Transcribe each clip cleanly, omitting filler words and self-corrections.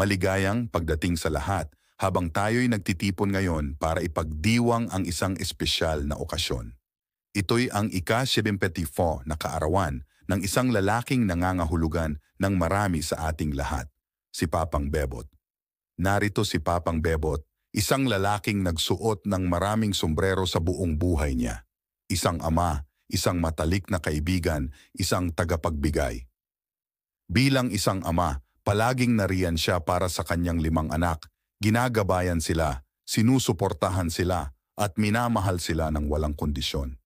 Maligayang pagdating sa lahat habang tayo'y nagtitipon ngayon para ipagdiwang ang isang espesyal na okasyon. Ito'y ang ika-74 na kaarawan ng isang lalaking nangangahulugan ng marami sa ating lahat, si Papang Bebot. Narito si Papang Bebot, isang lalaking nagsuot ng maraming sombrero sa buong buhay niya. Isang ama, isang matalik na kaibigan, isang tagapagbigay. Bilang isang ama, palaging nariyan siya para sa kanyang 5 anak, ginagabayan sila, sinusuportahan sila, at minamahal sila ng walang kondisyon.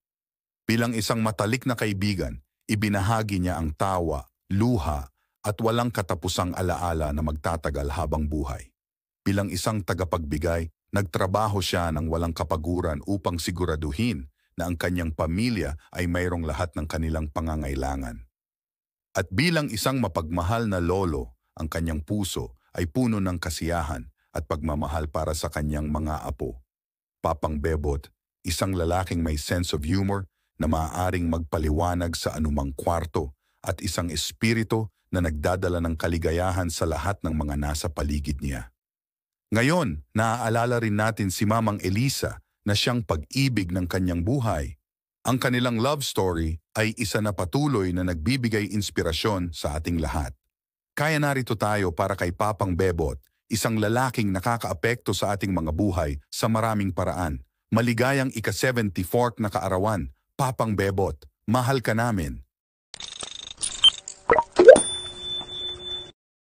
Bilang isang matalik na kaibigan, ibinahagi niya ang tawa, luha, at walang katapusang alaala na magtatagal habang buhay. Bilang isang tagapagbigay, nagtrabaho siya ng walang kapaguran upang siguraduhin na ang kanyang pamilya ay mayroong lahat ng kanilang pangangailangan. At bilang isang mapagmahal na lolo, ang kanyang puso ay puno ng kasiyahan at pagmamahal para sa kanyang mga apo. Papang Bebot, isang lalaking may sense of humor na maaaring magpaliwanag sa anumang kwarto at isang espiritu na nagdadala ng kaligayahan sa lahat ng mga nasa paligid niya. Ngayon, naaalala rin natin si Mamang Elisa na siyang pag-ibig ng kanyang buhay. Ang kanilang love story ay isa na patuloy na nagbibigay inspirasyon sa ating lahat. Kaya narito tayo para kay Papang Bebot, isang lalaking nakakaapekto sa ating mga buhay sa maraming paraan. Maligayang ika-74 na kaarawan, Papang Bebot, mahal ka namin.